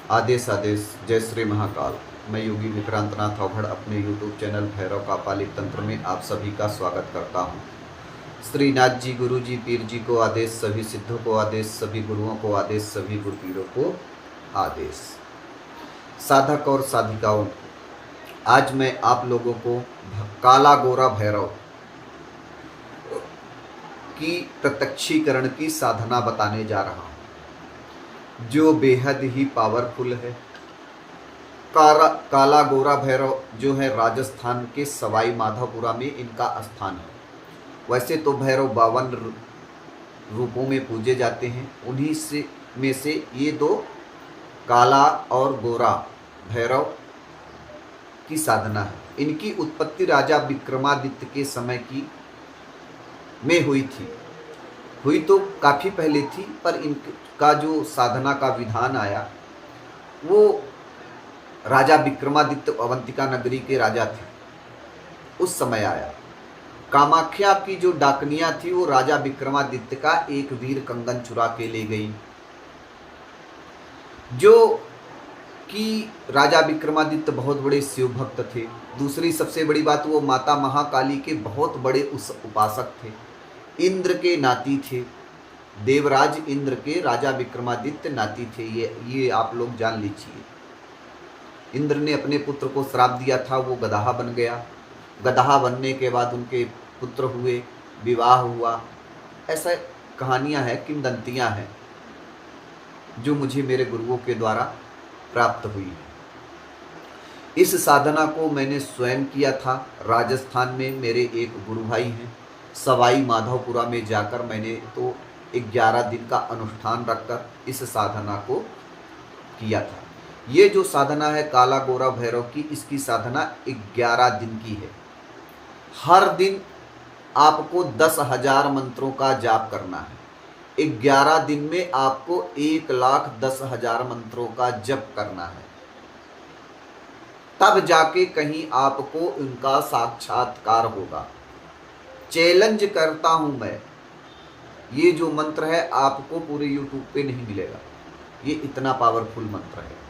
आदेश आदेश। जय श्री महाकाल। मैं योगी विक्रांत नाथ अवघड़ अपने YouTube चैनल भैरव का पालिक तंत्र में आप सभी का स्वागत करता हूँ। श्रीनाथ जी, गुरु जी, पीर जी को आदेश, सभी सिद्धों को आदेश, सभी गुरुओं को आदेश, सभी गुरुपीरों को आदेश। साधक और साधिकाओं, आज मैं आप लोगों को काला गोरा भैरव की प्रत्यक्षीकरण की साधना बताने जा रहा हूँ, जो बेहद ही पावरफुल है। काला गोरा भैरव जो है राजस्थान के सवाई माधोपुरा में इनका स्थान है। वैसे तो भैरव 52 रूपों में पूजे जाते हैं, उन्हीं से ये दो काला और गोरा भैरव की साधना है। इनकी उत्पत्ति राजा विक्रमादित्य के समय में हुई तो काफ़ी पहले थी, पर इनका जो साधना का विधान आया वो राजा विक्रमादित्य अवंतिका नगरी के राजा थे उस समय आया। कामाख्या की जो डाकनिया थी वो राजा विक्रमादित्य का एक वीर कंगन चुरा के ले गई, जो कि राजा विक्रमादित्य बहुत बड़े शिव भक्त थे। दूसरी सबसे बड़ी बात, वो माता महाकाली के बहुत बड़े उपासक थे, इंद्र के नाती थे, देवराज इंद्र के राजा विक्रमादित्य नाती थे। ये आप लोग जान लीजिए। इंद्र ने अपने पुत्र को श्राप दिया था, वो गदहा बन गया। गदहा बनने के बाद उनके पुत्र हुए, विवाह हुआ। ऐसा कहानियां हैं, किंवदंतियां हैं, जो मुझे मेरे गुरुओं के द्वारा प्राप्त हुई। इस साधना को मैंने स्वयं किया था। राजस्थान में मेरे एक गुरु भाई हैं, सवाई माधोपुरा में जाकर मैंने तो 11 दिन का अनुष्ठान रखकर इस साधना को किया था। ये जो साधना है काला गोरा भैरव की, इसकी साधना 11 दिन की है। हर दिन आपको 10,000 मंत्रों का जाप करना है। 11 दिन में आपको 1,10,000 मंत्रों का जप करना है, तब जाके कहीं आपको उनका साक्षात्कार होगा। चैलेंज करता हूं मैं, ये जो मंत्र है आपको पूरे YouTube पे नहीं मिलेगा। ये इतना पावरफुल मंत्र है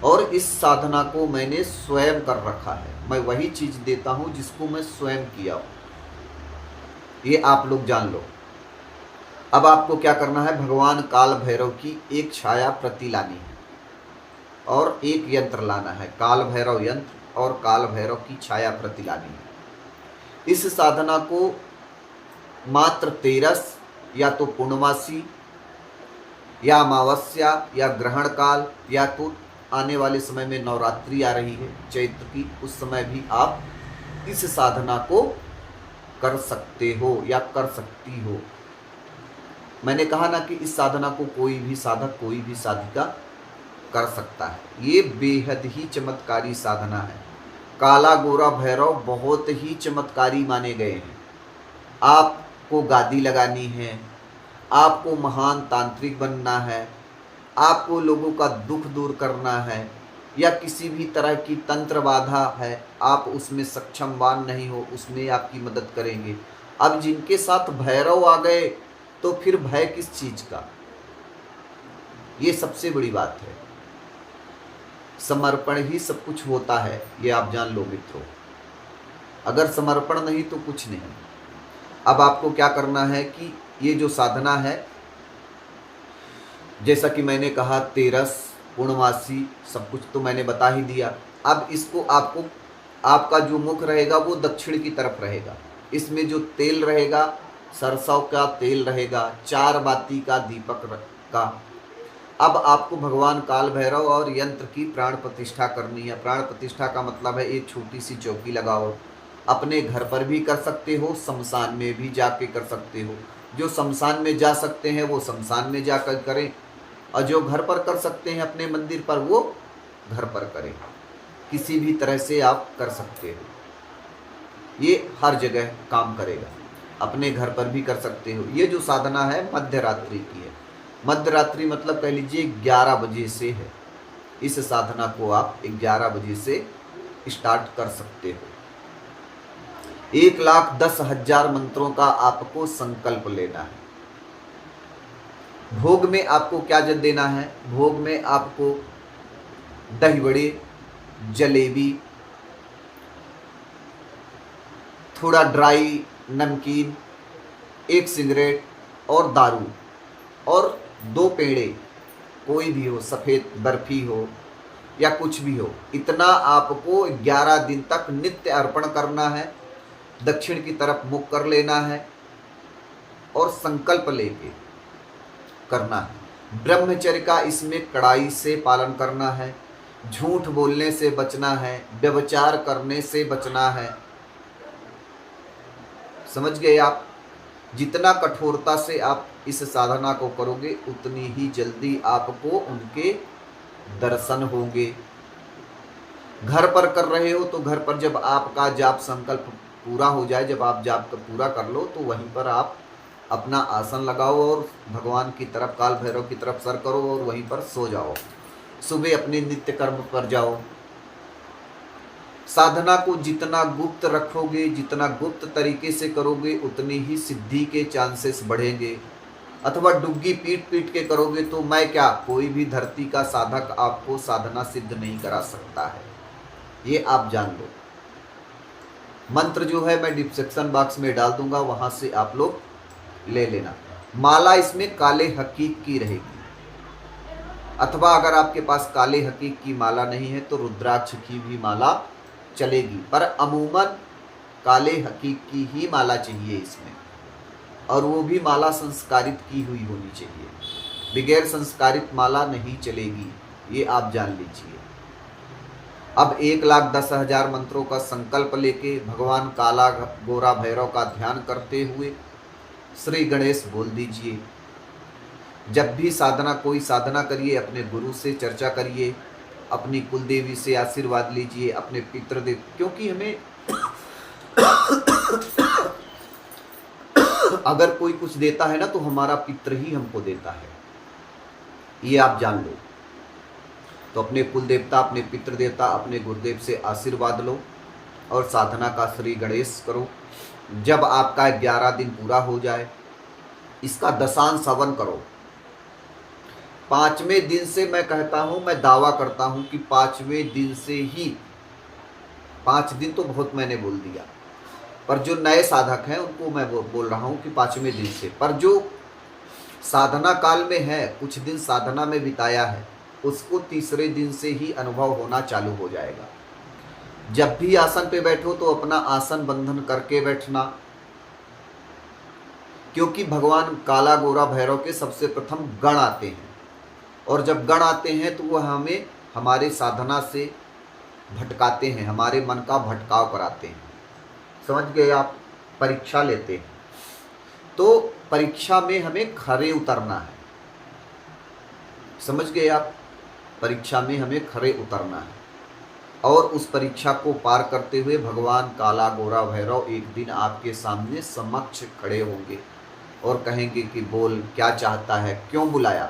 और इस साधना को मैंने स्वयं कर रखा है। मैं वही चीज देता हूं जिसको मैं स्वयं किया हूं, ये आप लोग जान लो। अब आपको क्या करना है, भगवान काल भैरव की एक छाया प्रति लानी है और एक यंत्र लाना है, काल भैरव यंत्र और काल भैरव की छाया प्रति लानी है। इस साधना को मात्र 13 या तो पूर्णमासी या अमावस्या या ग्रहण काल, या तो आने वाले समय में नवरात्रि आ रही है चैत्र की, उस समय भी आप इस साधना को कर सकते हो या कर सकती हो। मैंने कहा ना कि इस साधना को कोई भी साधक, कोई भी साधिका कर सकता है। ये बेहद ही चमत्कारी साधना है। काला गोरा भैरव बहुत ही चमत्कारी माने गए हैं। आपको गादी लगानी है, आपको महान तांत्रिक बनना है, आपको लोगों का दुख दूर करना है, या किसी भी तरह की तंत्र बाधा है, आप उसमें सक्षमवान नहीं हो, उसमें आपकी मदद करेंगे। अब जिनके साथ भैरव आ गए तो फिर भय किस चीज का? ये सबसे बड़ी बात है। समर्पण ही सब कुछ होता है, ये आप जान लो मित्रों। अगर समर्पण नहीं तो कुछ नहीं। अब आपको क्या करना है कि ये जो साधना है, जैसा कि मैंने कहा 13 पूर्णमासी सब कुछ तो मैंने बता ही दिया। अब इसको आपको, आपका जो मुख रहेगा वो दक्षिण की तरफ रहेगा। इसमें जो तेल रहेगा, सरसों का तेल रहेगा, 4 बाती का दीपक का। अब आपको भगवान काल भैरव और यंत्र की प्राण प्रतिष्ठा करनी है। प्राण प्रतिष्ठा का मतलब है एक छोटी सी चौकी लगाओ। अपने घर पर भी कर सकते हो, शमशान में भी जाके कर सकते हो। जो शमशान में जा सकते हैं वो शमशान में जाकर करें, और जो घर पर कर सकते हैं अपने मंदिर पर, वो घर पर करें। किसी भी तरह से आप कर सकते हो, ये हर जगह काम करेगा। अपने घर पर भी कर सकते हो। ये जो साधना है मध्य रात्रि की है। मध्य रात्रि मतलब कह लीजिए 11 बजे से है। इस साधना को आप 11 बजे से स्टार्ट कर सकते हो। 1,10,000 मंत्रों का आपको संकल्प लेना है। भोग में आपको क्या देना है? भोग में आपको दही बड़े, जलेबी, थोड़ा ड्राई नमकीन, एक सिगरेट और दारू और 2 पेड़े, कोई भी हो, सफ़ेद बर्फी हो या कुछ भी हो, इतना आपको 11 दिन तक नित्य अर्पण करना है। दक्षिण की तरफ मुख कर लेना है और संकल्प लेके करना है। ब्रह्मचर्य का इसमें कड़ाई से पालन करना है। झूठ बोलने से बचना है, व्यभिचार करने से बचना है। समझ गए आप? जितना कठोरता से आप इस साधना को करोगे उतनी ही जल्दी आपको उनके दर्शन होंगे। घर पर कर रहे हो तो घर पर जब आपका जाप संकल्प पूरा हो जाए, जब आप जाप का पूरा कर लो तो वहीं पर आप अपना आसन लगाओ और भगवान की तरफ, काल भैरव की तरफ सर करो और वहीं पर सो जाओ। सुबह अपने नित्य कर्म पर जाओ। साधना को जितना गुप्त रखोगे, जितना गुप्त तरीके से करोगे, उतनी ही सिद्धि के चांसेस बढ़ेंगे। अथवा डुग्गी पीट पीट के करोगे तो मैं क्या, कोई भी धरती का साधक आपको साधना सिद्ध नहीं करा सकता है, ये आप जान लो। मंत्र जो है मैं डिस्क्रिप्शन बॉक्स में डाल दूंगा, वहां से आप लोग ले लेना। माला इसमें काले हकीक की रहेगी, अथवा अगर आपके पास काले हकीक की माला नहीं है तो रुद्राक्ष की भी माला चलेगी, पर अमूमन काले हकीक की ही माला चाहिए इसमें, और वो भी माला संस्कारित की हुई होनी चाहिए। बगैर संस्कारित माला नहीं चलेगी, ये आप जान लीजिए। अब 1,10,000 मंत्रों का संकल्प लेके भगवान काला गोरा भैरव का ध्यान करते हुए श्री गणेश बोल दीजिए। जब भी साधना, कोई साधना करिए, अपने गुरु से चर्चा करिए, अपनी कुल देवी से आशीर्वाद लीजिए, अपने पितृदेव, क्योंकि हमें अगर कोई कुछ देता है ना तो हमारा पितृ ही हमको देता है, ये आप जान लो। तो अपने कुल देवता, अपने पितृ देवता, अपने गुरुदेव से आशीर्वाद लो और साधना का श्री गणेश करो। जब आपका 11 दिन पूरा हो जाए, इसका दशांश हवन करो। 5वें दिन से मैं कहता हूं, मैं दावा करता हूं कि 5वें दिन से ही, 5 दिन तो बहुत मैंने बोल दिया, पर जो नए साधक हैं उनको मैं बोल रहा हूं कि 5वें दिन से, पर जो साधना काल में है, कुछ दिन साधना में बिताया है, उसको तीसरे दिन से ही अनुभव होना चालू हो जाएगा। जब भी आसन पे बैठो तो अपना आसन बंधन करके बैठना, क्योंकि भगवान काला गोरा भैरव के सबसे प्रथम गण आते हैं, और जब गण आते हैं तो वह हमें हमारे साधना से भटकाते हैं, हमारे मन का भटकाव कराते हैं। समझ गए आप? परीक्षा लेते हैं, तो परीक्षा में हमें खरे उतरना है। समझ गए आप? परीक्षा में हमें खरे उतरना है, और उस परीक्षा को पार करते हुए भगवान काला गोरा भैरव एक दिन आपके सामने समक्ष खड़े होंगे और कहेंगे कि बोल क्या चाहता है, क्यों बुलाया।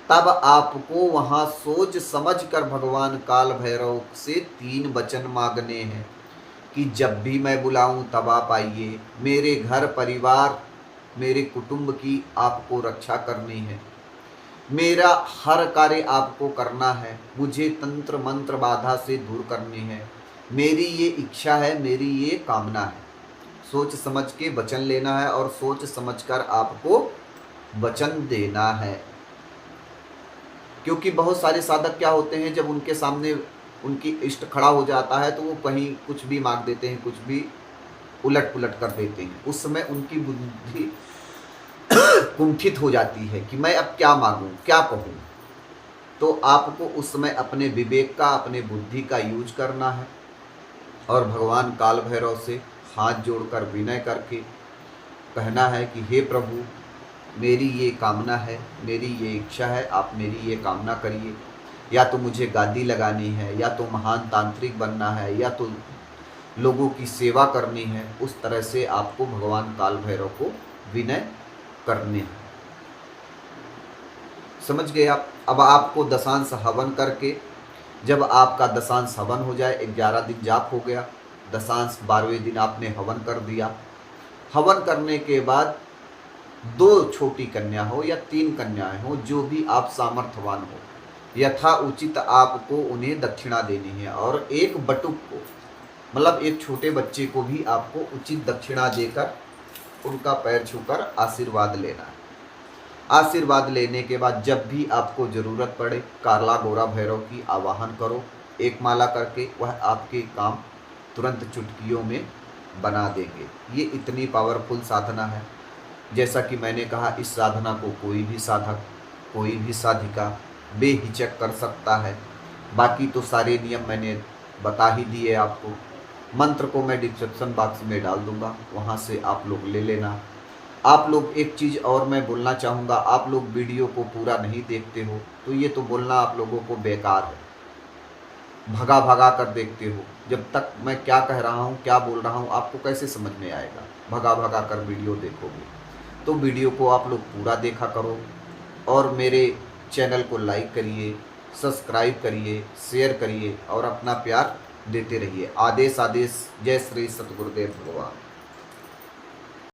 तब आपको वहाँ सोच समझ कर भगवान काल भैरव से 3 वचन मांगने हैं कि जब भी मैं बुलाऊं तब आप आइए। मेरे घर परिवार, मेरे कुटुंब की आपको रक्षा करनी है, मेरा हर कार्य आपको करना है, मुझे तंत्र मंत्र बाधा से दूर करनी है, मेरी ये इच्छा है, मेरी ये कामना है। सोच समझ के वचन लेना है और सोच समझकर आपको वचन देना है। क्योंकि बहुत सारे साधक क्या होते हैं, जब उनके सामने उनकी इष्ट खड़ा हो जाता है तो वो कहीं कुछ भी मांग देते हैं, कुछ भी उलट पुलट कर देते हैं। उस समय उनकी बुद्धि कुंठित हो जाती है कि मैं अब क्या मांगूं, क्या कहूं। तो आपको उस समय अपने विवेक का, अपने बुद्धि का यूज करना है और भगवान काल भैरव से हाथ जोड़कर विनय करके कहना है कि हे प्रभु, मेरी ये कामना है, मेरी ये इच्छा है, आप मेरी ये कामना करिए। या तो मुझे गादी लगानी है, या तो महान तांत्रिक बनना है, या तो लोगों की सेवा करनी है। उस तरह से आपको भगवान काल भैरव को विनय करने हैं। समझ गए आप? अब आपको दशांश हवन करके, जब आपका दशांश हवन हो जाए, 11 दिन जाप हो गया, दशांश 12वें दिन आपने हवन कर दिया। हवन करने के बाद 2 छोटी कन्या हो या 3 कन्याएं हो, जो भी आप सामर्थ्यवान हो, यथा उचित आपको उन्हें दक्षिणा देनी है। और एक बटुक को, मतलब एक छोटे बच्चे को भी आपको उचित दक्षिणा देकर उनका पैर छूकर आशीर्वाद लेना है। आशीर्वाद लेने के बाद जब भी आपको ज़रूरत पड़े काला गोरा भैरव की आवाहन करो एक माला करके, वह आपके काम तुरंत चुटकियों में बना देंगे। ये इतनी पावरफुल साधना है। जैसा कि मैंने कहा, इस साधना को कोई भी साधक, कोई भी साधिका बेहिचक कर सकता है। बाकी तो सारे नियम मैंने बता ही दिए आपको। मंत्र को मैं डिस्क्रिप्शन बॉक्स में डाल दूंगा, वहाँ से आप लोग ले लेना। आप लोग एक चीज़ और मैं बोलना चाहूँगा, आप लोग वीडियो को पूरा नहीं देखते हो तो ये तो बोलना आप लोगों को बेकार है। भगा भगा कर देखते हो, जब तक मैं क्या कह रहा हूँ, क्या बोल रहा हूँ, आपको कैसे समझ में आएगा? भगा भगा कर वीडियो देखोगे। तो वीडियो को आप लोग पूरा देखा करो और मेरे चैनल को लाइक करिए, सब्सक्राइब करिए, शेयर करिए और अपना प्यार देते रहिए। आदेश आदेश। जय श्री सतगुरुदेव भगवान।